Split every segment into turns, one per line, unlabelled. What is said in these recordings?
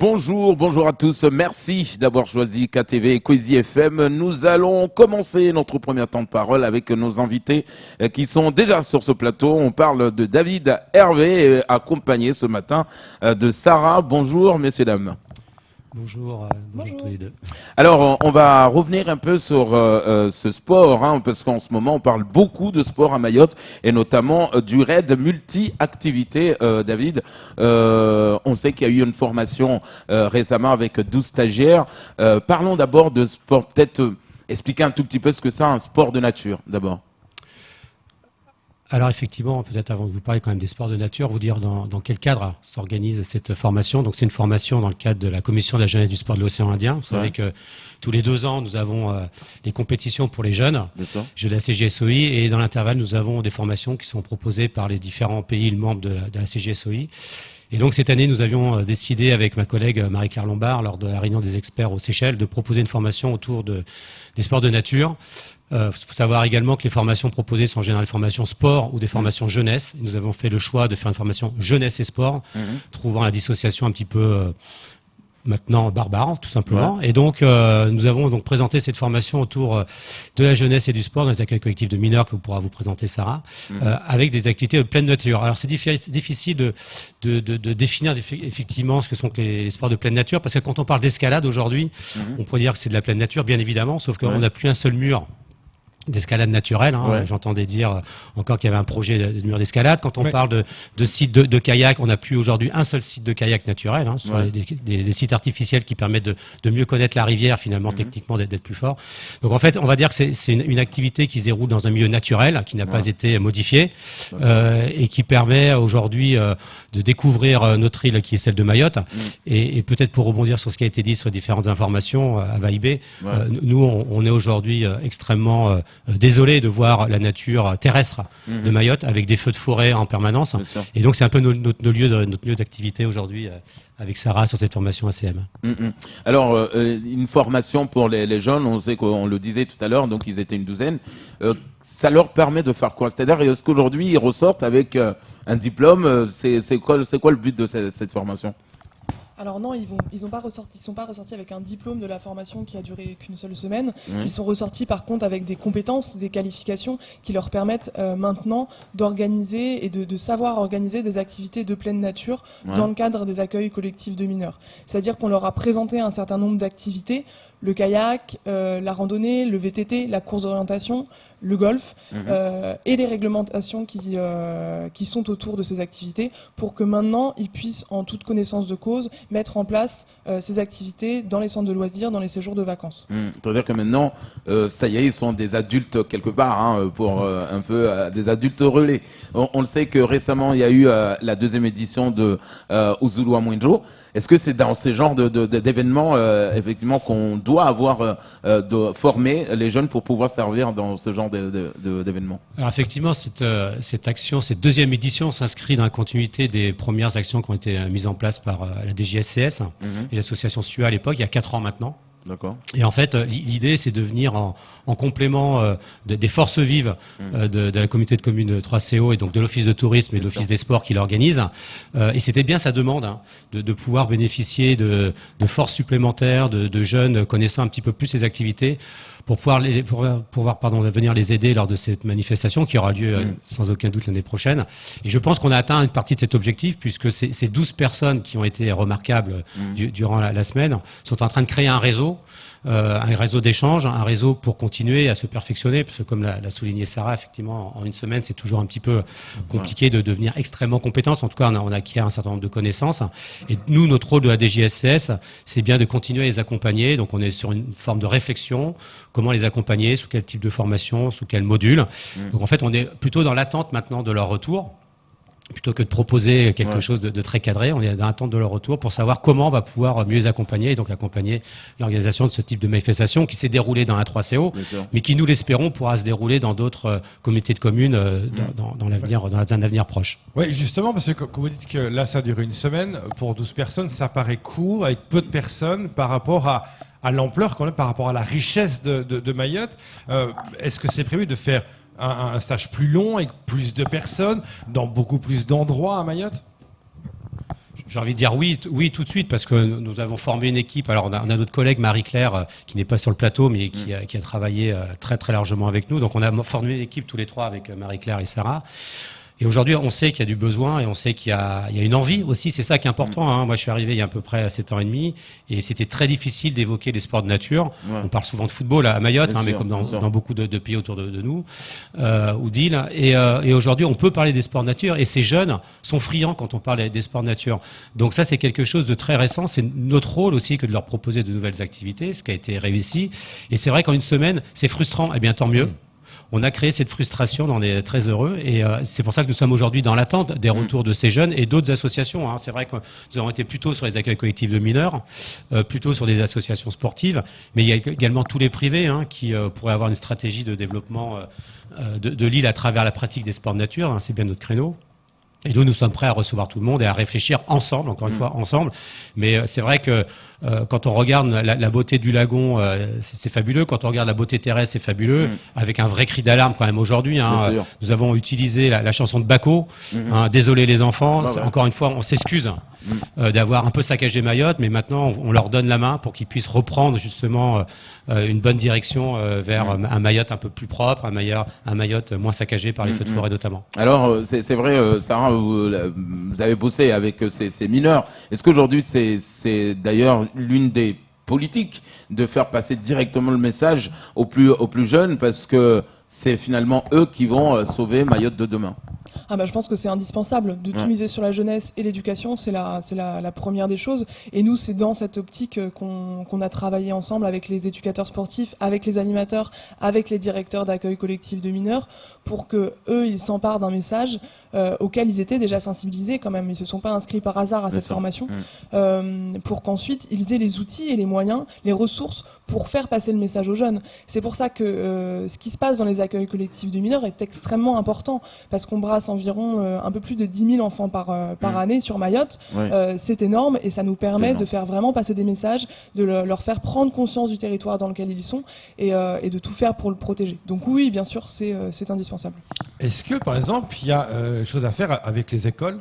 Bonjour, bonjour à tous. Merci d'avoir choisi KTV et Cozy FM. Nous allons commencer notre premier temps de parole avec nos invités qui sont déjà sur ce plateau. On parle de David Hervé, accompagné ce matin de Sarah. Bonjour, messieurs, dames.
Bonjour, bonjour tous les deux.
Alors, on va revenir un peu sur ce sport, parce qu'en ce moment, on parle beaucoup de sport à Mayotte, et notamment du raid multi-activité, David. On sait qu'il y a eu une formation récemment avec 12 stagiaires. Parlons d'abord de sport, peut-être expliquer un tout petit peu ce que c'est un sport de nature, d'abord.
Alors effectivement, peut-être avant de vous parler quand même des sports de nature, vous dire dans quel cadre s'organise cette formation. Donc c'est une formation dans le cadre de la Commission de la jeunesse du sport de l'océan Indien. Vous savez que tous les 2 ans, nous avons les compétitions pour les jeunes, jeux de la CGSOI, et dans l'intervalle, nous avons des formations qui sont proposées par les différents pays membres de la CGSOI. Et donc cette année, nous avions décidé avec ma collègue Marie-Claire Lombard, lors de la réunion des experts aux Seychelles, de proposer une formation autour des sports de nature. Faut savoir également que les formations proposées sont en général des formations sport ou des formations jeunesse. Et nous avons fait le choix de faire une formation jeunesse et sport, trouvant la dissociation un petit peu maintenant barbare, tout simplement. Ouais. Et donc, nous avons donc présenté cette formation autour de la jeunesse et du sport dans les accueils collectifs de mineurs que pourra vous présenter Sarah, avec des activités de pleine nature. Alors, c'est difficile de définir effectivement ce que sont les sports de pleine nature, parce que quand on parle d'escalade aujourd'hui, on pourrait dire que c'est de la pleine nature, bien évidemment, sauf qu'on n'a plus un seul mur d'escalade naturelle. J'entendais dire encore qu'il y avait un projet de mur d'escalade. Quand on parle de sites de kayak, on n'a plus aujourd'hui un seul site de kayak naturel. Ce sont des sites artificiels qui permettent de mieux connaître la rivière, finalement, techniquement, d'être plus fort. Donc en fait, on va dire que c'est une activité qui se déroule dans un milieu naturel, qui n'a pas été modifié, et qui permet aujourd'hui de découvrir notre île, qui est celle de Mayotte. Et peut-être pour rebondir sur ce qui a été dit sur différentes informations à Vaïbé, nous, on est aujourd'hui extrêmement désolé de voir la nature terrestre de Mayotte avec des feux de forêt en permanence. Et donc c'est un peu notre lieu d'activité aujourd'hui avec Sarah sur cette formation ACM.
Alors une formation pour les jeunes, on sait qu'on le disait tout à l'heure, donc ils étaient une douzaine. Ça leur permet de faire quoi? C'est-à-dire est-ce qu'aujourd'hui ils ressortent avec un diplôme? C'est quoi le but de cette formation?
Alors non, ils sont pas ressortis avec un diplôme de la formation qui a duré qu'une seule semaine. Ils sont ressortis par contre avec des compétences, des qualifications qui leur permettent maintenant d'organiser et de savoir organiser des activités de pleine nature dans le cadre des accueils collectifs de mineurs. C'est-à-dire qu'on leur a présenté un certain nombre d'activités, le kayak, la randonnée, le VTT, la course d'orientation, le golf et les réglementations qui sont autour de ces activités pour que maintenant ils puissent en toute connaissance de cause mettre en place ces activités dans les centres de loisirs, dans les séjours de vacances.
C'est-à-dire que maintenant, ça y est, ils sont des adultes quelque part, pour un peu des adultes relais. On le sait que récemment, il y a eu la 2e édition de Uzulu Amwinjo. Est-ce que c'est dans ces genres d'événements, effectivement, qu'on doit avoir de former les jeunes pour pouvoir servir dans ce genre d'événements?
Alors effectivement, cette action, cette 2e édition s'inscrit dans la continuité des premières actions qui ont été mises en place par la DGSCS et l'association SUA à l'époque, il y a 4 ans maintenant.
D'accord.
Et en fait, l'idée, c'est de venir en complément des forces vives de la communauté de communes 3CO et donc de l'Office de tourisme et de l'Office des sports qui l'organise. Et c'était bien sa demande de pouvoir bénéficier de forces supplémentaires, de jeunes connaissant un petit peu plus ces activités pour pouvoir venir les aider lors de cette manifestation qui aura lieu sans aucun doute l'année prochaine. Et je pense qu'on a atteint une partie de cet objectif puisque ces 12 personnes qui ont été remarquables durant la semaine sont en train de créer un réseau d'échange, un réseau pour continuer à se perfectionner, parce que comme l'a souligné Sarah, effectivement, en une semaine, c'est toujours un petit peu compliqué de devenir extrêmement compétent. En tout cas, on acquiert un certain nombre de connaissances. Et nous, notre rôle de la DGSCS, c'est bien de continuer à les accompagner. Donc, on est sur une forme de réflexion. Comment les accompagner? Sous quel type de formation? Sous quel module? Donc, en fait, on est plutôt dans l'attente maintenant de leur retour. Plutôt que de proposer quelque chose de très cadré, on est dans l'attente de leur retour pour savoir comment on va pouvoir mieux les accompagner et donc accompagner l'organisation de ce type de manifestation qui s'est déroulée dans la 3CO, mais qui, nous l'espérons, pourra se dérouler dans d'autres comités de communes dans l'avenir, dans un avenir proche.
Oui, justement, parce que quand vous dites que là, ça a duré une semaine, pour 12 personnes, ça paraît court, avec peu de personnes par rapport à l'ampleur, quand même, par rapport à la richesse de Mayotte. Est-ce que c'est prévu de faire un stage plus long avec plus de personnes dans beaucoup plus d'endroits à Mayotte?
J'ai envie de dire oui tout de suite, parce que nous avons formé une équipe. Alors on a notre collègue Marie-Claire qui n'est pas sur le plateau, mais qui a travaillé très très largement avec nous. Donc on a formé une équipe tous les trois avec Marie-Claire et Sarah. Et aujourd'hui, on sait qu'il y a du besoin et on sait qu'il y a une envie aussi. C'est ça qui est important. Hein. Moi, je suis arrivé il y a à peu près 7 ans et demi et c'était très difficile d'évoquer les sports de nature. On parle souvent de football à Mayotte, mais comme dans beaucoup de pays autour de nous ou d'îles. Et aujourd'hui, on peut parler des sports de nature et ces jeunes sont friands quand on parle des sports de nature. Donc ça, c'est quelque chose de très récent. C'est notre rôle aussi que de leur proposer de nouvelles activités, ce qui a été réussi. Et c'est vrai qu'en une semaine, c'est frustrant. Eh bien, tant mieux. On a créé cette frustration, on est très heureux et c'est pour ça que nous sommes aujourd'hui dans l'attente des retours de ces jeunes et d'autres associations. Hein. C'est vrai que nous avons été plutôt sur les accueils collectifs de mineurs, plutôt sur des associations sportives, mais il y a également tous les privés qui pourraient avoir une stratégie de développement de l'île à travers la pratique des sports de nature. Hein. C'est bien notre créneau. Et nous sommes prêts à recevoir tout le monde et à réfléchir ensemble, encore une fois, ensemble. Mais c'est vrai que quand on regarde la beauté du lagon, c'est fabuleux. Quand on regarde la beauté terrestre, c'est fabuleux. Avec un vrai cri d'alarme quand même aujourd'hui. Hein. Nous avons utilisé la chanson de Bacco. Désolé les enfants. Encore une fois, on s'excuse d'avoir un peu saccagé Mayotte, mais maintenant on leur donne la main pour qu'ils puissent reprendre justement une bonne direction vers un Mayotte un peu plus propre, un Mayotte moins saccagé par les feux de forêt notamment.
Alors c'est vrai, Sarah, vous avez bossé avec ces mineurs. Est-ce qu'aujourd'hui c'est d'ailleurs l'une des politiques de faire passer directement le message aux plus jeunes, parce que c'est finalement eux qui vont sauver Mayotte de demain?
Je pense que c'est indispensable de tout miser sur la jeunesse et l'éducation, c'est la première des choses. Et nous, c'est dans cette optique qu'on a travaillé ensemble avec les éducateurs sportifs, avec les animateurs, avec les directeurs d'accueil collectif de mineurs, pour que eux, ils s'emparent d'un message auquel ils étaient déjà sensibilisés quand même. Ils se sont pas inscrits par hasard à cette formation, pour qu'ensuite ils aient les outils et les moyens, les ressources pour faire passer le message aux jeunes. C'est pour ça que ce qui se passe dans les accueils collectifs de mineurs est extrêmement important, parce qu'on brasse environ un peu plus de 10 000 enfants par année sur Mayotte. C'est énorme et ça nous permet de faire vraiment passer des messages, de leur faire prendre conscience du territoire dans lequel ils sont et de tout faire pour le protéger. Donc oui, bien sûr, c'est indispensable.
Est-ce que, par exemple, il y a chose à faire avec les écoles,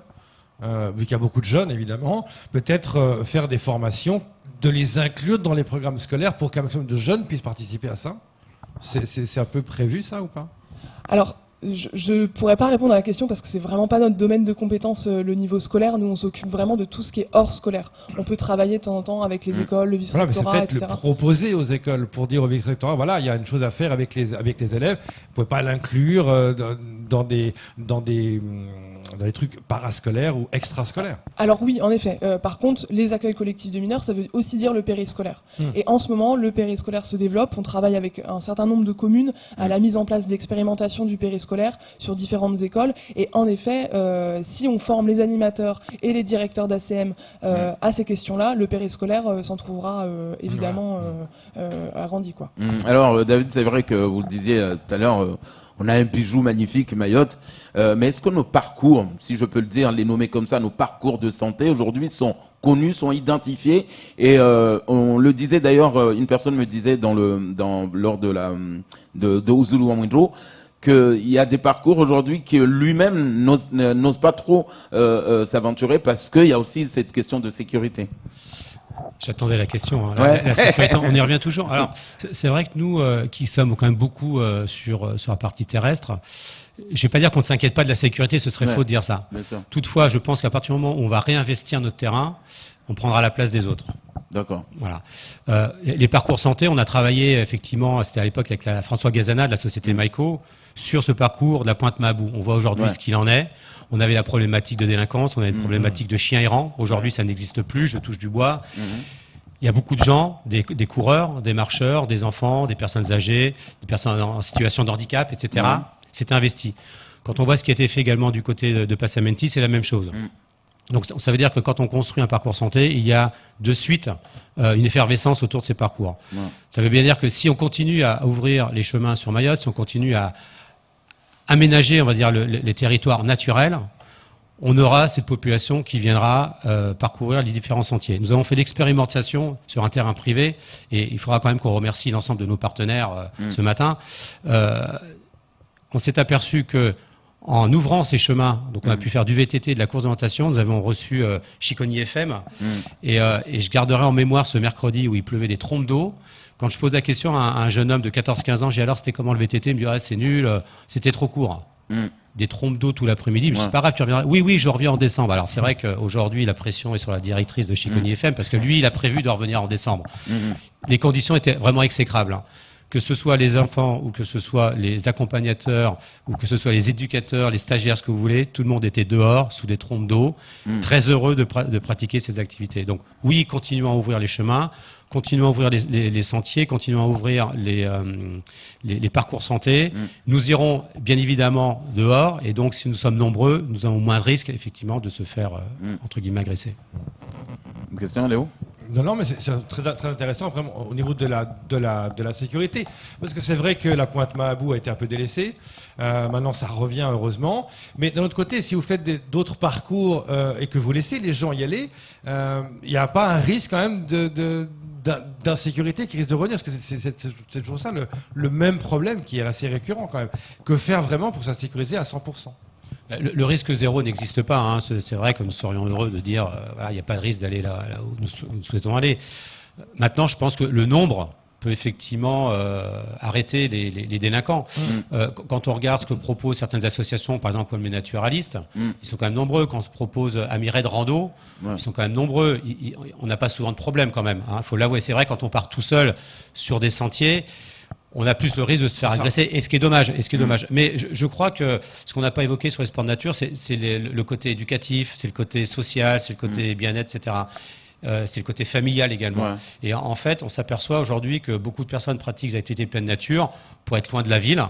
vu qu'il y a beaucoup de jeunes, évidemment, peut-être faire des formations, de les inclure dans les programmes scolaires pour qu'un maximum de jeunes puissent participer à ça? C'est un peu prévu, ça, ou pas?
Alors, je pourrais pas répondre à la question parce que c'est vraiment pas notre domaine de compétence, le niveau scolaire. Nous, on s'occupe vraiment de tout ce qui est hors scolaire. On peut travailler de temps en temps avec les écoles, le vice-rectorat,
etc. C'est peut-être le proposer aux écoles pour dire au vice-rectorat, voilà, il y a une chose à faire avec les élèves. Vous pouvez pas l'inclure dans des trucs parascolaires ou extrascolaires.
Alors oui, en effet. Par contre, les accueils collectifs de mineurs, ça veut aussi dire le périscolaire. Et en ce moment, le périscolaire se développe. On travaille avec un certain nombre de communes à la mise en place d'expérimentations du périscolaire sur différentes écoles. Et en effet, si on forme les animateurs et les directeurs d'ACM à ces questions-là, le périscolaire s'en trouvera évidemment agrandi, quoi.
Alors, David, c'est vrai que vous le disiez tout à l'heure, on a un bijou magnifique, Mayotte, mais est-ce que nos parcours, si je peux le dire, les nommer comme ça, nos parcours de santé aujourd'hui sont connus, sont identifiés? Et on le disait d'ailleurs, une personne me disait lors de Uzulu Wamwinjo, qu'il y a des parcours aujourd'hui que lui-même n'ose pas trop s'aventurer parce qu'il y a aussi cette question de sécurité.
J'attendais la question. Hein. La sécurité, on y revient toujours. Alors, c'est vrai que nous, qui sommes quand même beaucoup sur la partie terrestre, je ne vais pas dire qu'on ne s'inquiète pas de la sécurité, ce serait faux de dire ça. Toutefois, je pense qu'à partir du moment où on va réinvestir notre terrain, on prendra la place des autres.
D'accord.
Voilà. Les parcours santé, on a travaillé effectivement, c'était à l'époque avec François Gazana de la société Maïko, sur ce parcours de la Pointe Mabou. On voit aujourd'hui ce qu'il en est. On avait la problématique de délinquance, on avait une problématique de chiens errants. Aujourd'hui, ça n'existe plus, je touche du bois. Il y a beaucoup de gens, des coureurs, des marcheurs, des enfants, des personnes âgées, des personnes en situation de handicap, etc. C'est investi. Quand on voit ce qui a été fait également du côté de Passamenti, c'est la même chose. Donc ça veut dire que quand on construit un parcours santé, il y a de suite une effervescence autour de ces parcours. Ça veut bien dire que si on continue à ouvrir les chemins sur Mayotte, si on continue à aménager, on va dire, les territoires naturels, on aura cette population qui viendra parcourir les différents sentiers. Nous avons fait l'expérimentation sur un terrain privé et il faudra quand même qu'on remercie l'ensemble de nos partenaires ce matin. On s'est aperçu que En ouvrant ces chemins, donc on a pu faire du VTT, de la course d'orientation, nous avons reçu Chiconi FM, et je garderai en mémoire ce mercredi où il pleuvait des trompes d'eau. Quand je pose la question à un jeune homme de 14-15 ans, j'ai dit alors c'était comment le VTT? Il me dit ah, c'est nul, c'était trop court. Des trompes d'eau tout l'après-midi. Je dis, c'est pas grave, tu reviendras. Oui, je reviens en décembre. Alors, c'est vrai qu'aujourd'hui, la pression est sur la directrice de Chiconi FM parce que lui, il a prévu de revenir en décembre. Les conditions étaient vraiment exécrables. Hein. Que ce soit les enfants ou que ce soit les accompagnateurs ou que ce soit les éducateurs, les stagiaires, ce que vous voulez, tout le monde était dehors, sous des trompes d'eau, très heureux de pratiquer ces activités. Donc, oui, continuons à ouvrir les chemins. Continuons à ouvrir les sentiers, continuons à ouvrir les parcours santé. Nous irons bien évidemment dehors et donc si nous sommes nombreux, nous avons moins de risques effectivement de se faire entre guillemets agresser.
Une question, Léo?
Non, mais c'est très, très intéressant vraiment au niveau de la sécurité. Parce que c'est vrai que la pointe Mahabou a été un peu délaissée. Maintenant, ça revient heureusement. Mais d'un autre côté, si vous faites d'autres parcours et que vous laissez les gens y aller, il n'y a pas un risque quand même d'insécurité qui risque de revenir. Parce que c'est toujours ça le même problème qui est assez récurrent quand même. Que faire vraiment pour s'insécuriser à 100%?
Le risque zéro n'existe pas. Hein. C'est vrai que nous serions heureux de dire voilà, il n'y a pas de risque d'aller là où nous souhaitons aller. Maintenant, je pense que le nombre peut effectivement arrêter les délinquants. Quand on regarde ce que proposent certaines associations, par exemple comme les naturalistes, ils sont quand même nombreux. Quand on se propose Amired Rando, ils sont quand même nombreux. On n'a pas souvent de problème quand même. Hein. Faut l'avouer. C'est vrai quand on part tout seul sur des sentiers, on a plus le risque de se faire agresser, et ce qui est dommage. Mais je crois que ce qu'on n'a pas évoqué sur les sports de nature, c'est le côté éducatif, c'est le côté social, c'est le côté bien-être, etc. C'est le côté familial également. Ouais. Et en fait, on s'aperçoit aujourd'hui que beaucoup de personnes pratiquent des activités pleine nature pour être loin de la ville.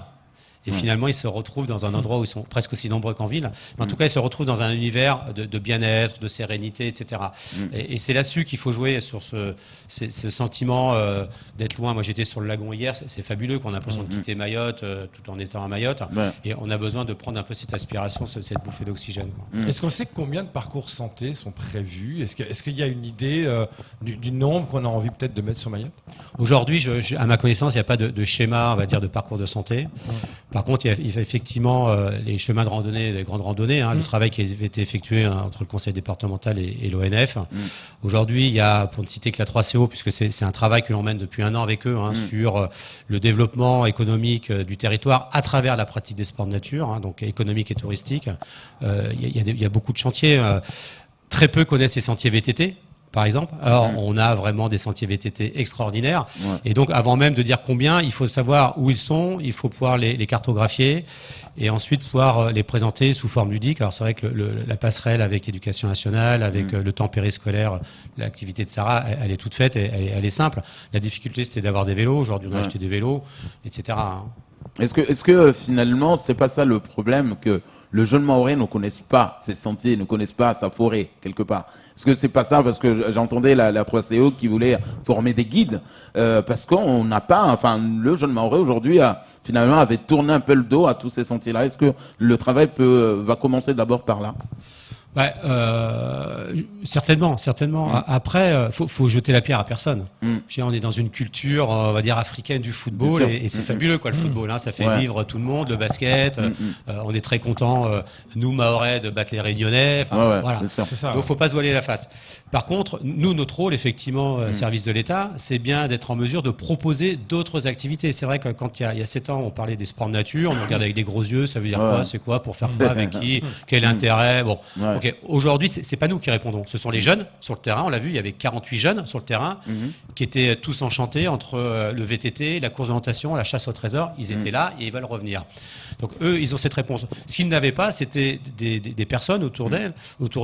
Et finalement, ils se retrouvent dans un endroit où ils sont presque aussi nombreux qu'en ville. Mais en tout cas, ils se retrouvent dans un univers de bien-être, de sérénité, etc. Et c'est là-dessus qu'il faut jouer, sur ce sentiment d'être loin. Moi, j'étais sur le lagon hier. C'est fabuleux qu'on a l'impression de quitter Mayotte tout en étant à Mayotte. Ouais. Et on a besoin de prendre un peu cette aspiration, cette bouffée d'oxygène.
Est-ce qu'on sait combien de parcours santé sont prévus? Est-ce qu'il y a une idée du nombre qu'on a envie peut-être de mettre sur Mayotte?
Aujourd'hui, à ma connaissance, il n'y a pas de schéma, on va dire, de parcours de santé. Par contre, il y a effectivement les chemins de randonnée, les grandes randonnées, le travail qui a été effectué entre le conseil départemental et l'ONF. Aujourd'hui, il y a, pour ne citer que la 3CO, puisque c'est un travail que l'on mène depuis un an avec eux, sur le développement économique du territoire à travers la pratique des sports de nature, donc économique et touristique. Il y a beaucoup de chantiers. Très peu connaissent les sentiers VTT. Par exemple. Alors, on a vraiment des sentiers VTT extraordinaires. Ouais. Et donc, avant même de dire combien, il faut savoir où ils sont, il faut pouvoir les cartographier et ensuite pouvoir les présenter sous forme ludique. Alors, c'est vrai que la passerelle avec l'éducation nationale, avec le temps périscolaire, l'activité de Sarah, elle est toute faite, elle est simple. La difficulté, c'était d'avoir des vélos. Aujourd'hui, on a acheté des vélos, etc.
Est-ce que finalement, c'est pas ça le problème, que le jeune Mahorais ne connaisse pas ses sentiers, ne connaisse pas sa forêt, quelque part? Est-ce que c'est pas ça? Parce que j'entendais la 3CO qui voulait former des guides, parce qu'on n'a pas, le jeune Mahorais aujourd'hui finalement avait tourné un peu le dos à tous ces sentiers-là. Est-ce que le travail va commencer d'abord par là?
Ouais, certainement. Après, faut jeter la pierre à personne. On est dans une culture, on va dire, africaine du football, et c'est fabuleux, quoi, le football. Ça fait vivre tout le monde, le basket. On est très contents, nous, Mahorais, de battre les Réunionnais. Voilà. Donc, faut pas se voiler la face. Par contre, nous, notre rôle, effectivement, service de l'État, c'est bien d'être en mesure de proposer d'autres activités. C'est vrai que quand il y a 7 ans, on parlait des sports de nature, on nous regarde avec des gros yeux, ça veut dire quoi? C'est quoi? Pour faire ça? Avec qui? Quel intérêt? Bon. Okay. Aujourd'hui, c'est pas nous qui répondons. Ce sont les jeunes sur le terrain. On l'a vu, il y avait 48 jeunes sur le terrain qui étaient tous enchantés entre le VTT, la course d'orientation, la chasse au trésor. Ils étaient là et ils veulent revenir. Donc eux, ils ont cette réponse. Ce qu'ils n'avaient pas, c'était des personnes autour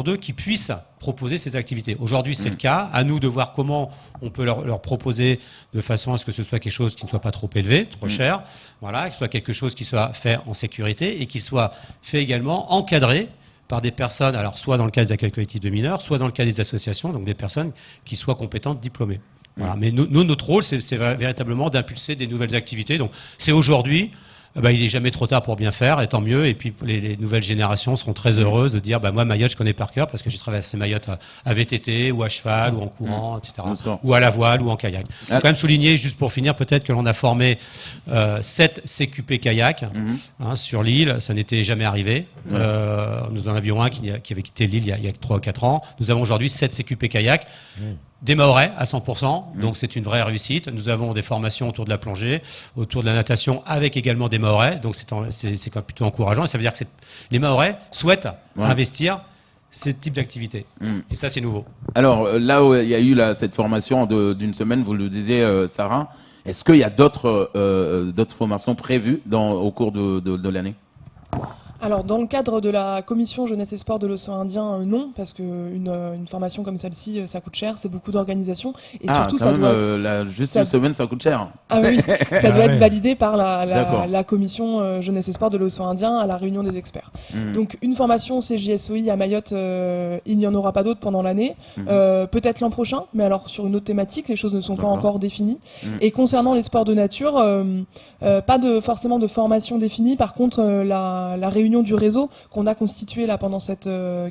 d'eux qui puissent proposer ces activités. Aujourd'hui, c'est le cas. À nous de voir comment on peut leur proposer de façon à ce que ce soit quelque chose qui ne soit pas trop élevé, trop cher. Voilà, que ce soit quelque chose qui soit fait en sécurité et qui soit fait également encadré par des personnes, alors soit dans le cadre des accueils collectifs de mineurs, soit dans le cas des associations, donc des personnes qui soient compétentes, diplômées. Voilà. Mais nous, notre rôle, c'est véritablement d'impulser des nouvelles activités. Donc, c'est aujourd'hui il est jamais trop tard pour bien faire, et tant mieux. Et puis les nouvelles générations seront très heureuses de dire, moi Mayotte je connais par cœur parce que j'ai traversé Mayotte à VTT ou à cheval ou en courant, etc. Ou à la voile ou en kayak. Il faut quand même souligner, juste pour finir, peut-être que l'on a formé 7 CQP kayak sur l'île. Ça n'était jamais arrivé. Nous en avions un qui avait quitté l'île il y a 3 ou 4 ans. Nous avons aujourd'hui 7 CQP kayak. Des Mahorais à 100%, donc c'est une vraie réussite. Nous avons des formations autour de la plongée, autour de la natation, avec également des Mahorais, donc c'est quand même plutôt encourageant. Et ça veut dire que les Mahorais souhaitent investir ce type d'activité. Et ça, c'est nouveau.
Alors là où il y a eu cette formation d'une semaine, vous le disiez, Sarah, est-ce qu'il y a d'autres formations prévues au cours de l'année ?
Alors, dans le cadre de la commission jeunesse et sport de l'océan Indien, non, parce qu'une formation comme celle-ci, ça coûte cher, c'est beaucoup d'organisation. Et surtout, ça doit être...
une semaine, ça coûte cher.
Ah oui, ça doit être validé par la commission jeunesse et sport de l'océan Indien à la réunion des experts. Donc, une formation CJSOI à Mayotte, il n'y en aura pas d'autres pendant l'année. Peut-être l'an prochain, mais alors sur une autre thématique, les choses ne sont pas encore définies. Et concernant les sports de nature, pas forcément de formation définie. Par contre, la réunion du réseau qu'on a constitué là pendant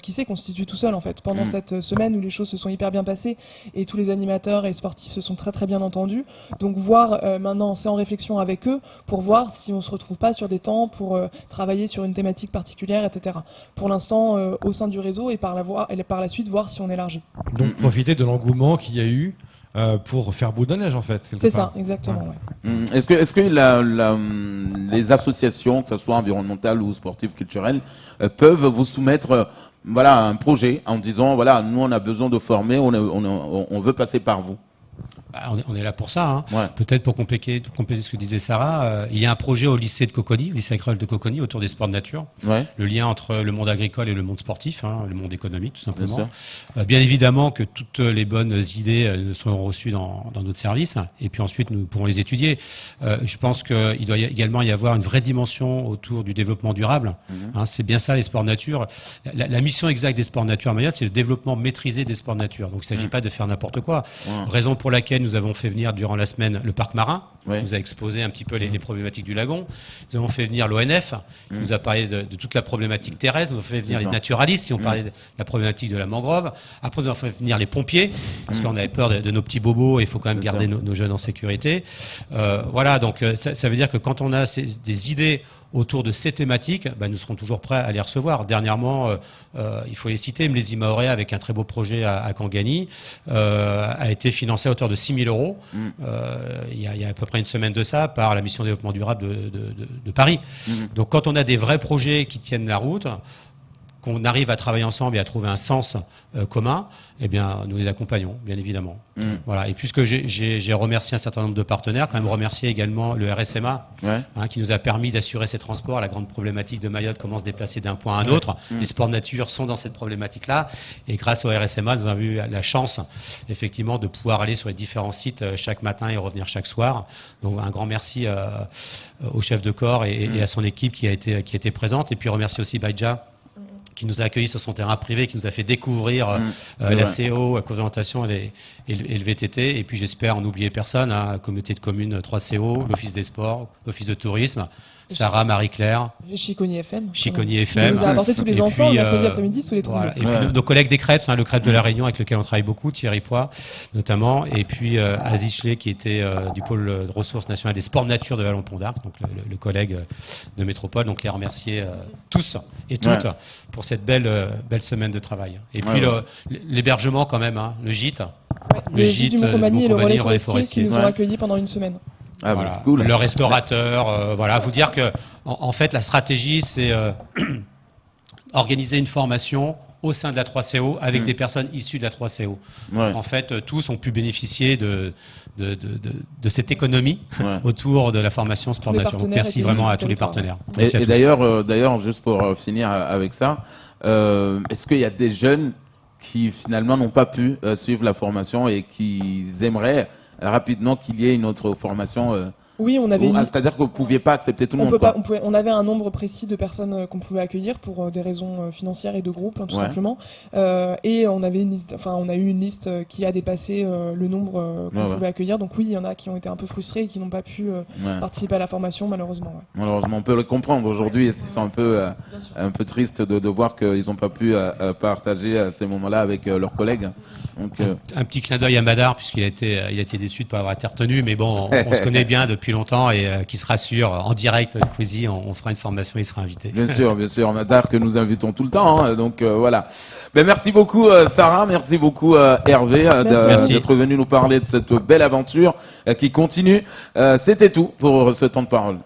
qui s'est constitué tout seul en fait pendant cette semaine où les choses se sont hyper bien passées et tous les animateurs et sportifs se sont très très bien entendus. Donc voir maintenant, c'est en réflexion avec eux pour voir si on se retrouve pas sur des temps pour travailler sur une thématique particulière, etc. Pour l'instant, au sein du réseau et par la suite voir si on élargit.
Donc profiter de l'engouement qu'il y a eu pour faire boule de neige en fait.
C'est ça, exactement. Ouais.
Est-ce que les associations, que ce soit environnementales ou sportives, culturelles, peuvent vous soumettre un projet en disant nous on a besoin de former, on veut passer par vous?
On est là pour ça. Peut-être pour compléter ce que disait Sarah, il y a un projet au lycée de Cocody, au lycée agricole de Cocody, autour des sports de nature. Le lien entre le monde agricole et le monde sportif, le monde économique tout simplement. Bien évidemment que toutes les bonnes idées seront reçues dans notre service, et puis ensuite nous pourrons les étudier. Je pense qu'il doit également y avoir une vraie dimension autour du développement durable. C'est bien ça les sports de nature. La mission exacte des sports de nature à Mayotte, c'est le développement maîtrisé des sports de nature. Donc il ne s'agit pas de faire n'importe quoi. Raison pour laquelle nous avons fait venir durant la semaine le parc marin, qui nous a exposé un petit peu les problématiques du lagon. Nous avons fait venir l'ONF, qui nous a parlé de toute la problématique terrestre. Nous avons fait venir les naturalistes, qui ont parlé de la problématique de la mangrove. Après, nous avons fait venir les pompiers, parce qu'on avait peur de nos petits bobos, et il faut quand même garder nos jeunes en sécurité. Donc ça veut dire que quand on a des idées autour de ces thématiques, nous serons toujours prêts à les recevoir. Dernièrement, il faut les citer, Mlési Mahorais, avec un très beau projet à Kangani, a été financé à hauteur de 6 000 euros il y a à peu près une semaine de ça, par la mission développement durable de Paris. Donc quand on a des vrais projets qui tiennent la route, qu'on arrive à travailler ensemble et à trouver un sens commun, nous les accompagnons, bien évidemment. Voilà. Et puisque j'ai remercié un certain nombre de partenaires, quand même remercier également le RSMA, qui nous a permis d'assurer ces transports. La grande problématique de Mayotte, comment se déplacer d'un point à un autre. Les sports de nature sont dans cette problématique-là. Et grâce au RSMA, nous avons eu la chance, effectivement, de pouvoir aller sur les différents sites chaque matin et revenir chaque soir. Donc, un grand merci au chef de corps et à son équipe qui a été présente. Et puis, remercier aussi Baïdja, qui nous a accueillis sur son terrain privé, qui nous a fait découvrir la CO, la co-orientation et le VTT. Et puis j'espère n'oublier personne, la communauté de communes 3CO, l'Office des sports, l'Office de tourisme, Sarah, Marie-Claire,
Chiconi FM.
Chiconi FM.
On nous a apporté tous les enfants le mercredi après-midi sous les trompes.
Et puis nos collègues des crêpes, le crêpe de la Réunion avec lequel on travaille beaucoup, Thierry Poix notamment, et puis Aziz Chlé qui était du pôle de ressources nationales des sports de nature de Vallon-Pont d'Arc, donc le collègue de Métropole. Donc les remercier tous et toutes pour cette belle semaine de travail. Et puis l'hébergement quand même, le gîte.
Le gîte du Mont-Compagnie et le relais forestier qui nous ont accueillis pendant une semaine.
Cool. Le restaurateur, vous dire que en fait la stratégie c'est organiser une formation au sein de la 3CO avec des personnes issues de la 3CO. En fait, tous ont pu bénéficier de cette économie autour de la formation sport nature. Donc merci vraiment à tous les partenaires.
Et d'ailleurs, juste pour finir avec ça, est-ce qu'il y a des jeunes qui finalement n'ont pas pu suivre la formation et qui aimeraient rapidement qu'il y ait une autre formation
Oui, on avait
C'est-à-dire que vous ne pouviez pas accepter tout le monde.
On avait un nombre précis de personnes qu'on pouvait accueillir pour des raisons financières et de groupe, tout simplement. Et on avait on a eu une liste qui a dépassé le nombre qu'on pouvait accueillir. Donc oui, il y en a qui ont été un peu frustrés et qui n'ont pas pu participer à la formation, malheureusement.
Malheureusement, on peut le comprendre aujourd'hui. Ils sont un peu tristes de voir qu'ils n'ont pas pu partager ces moments-là avec leurs collègues. Donc,
un petit clin d'œil à Madar, puisqu'il a été déçu de ne pas avoir été retenu, mais bon, on se connaît bien depuis longtemps et qui se rassure, en direct, Queasy, on fera une formation, il sera invité.
Bien sûr, Madar que nous invitons tout le temps, hein, donc voilà. Ben, merci beaucoup Sarah, merci beaucoup Hervé d'être venu nous parler de cette belle aventure qui continue. C'était tout pour ce temps de parole.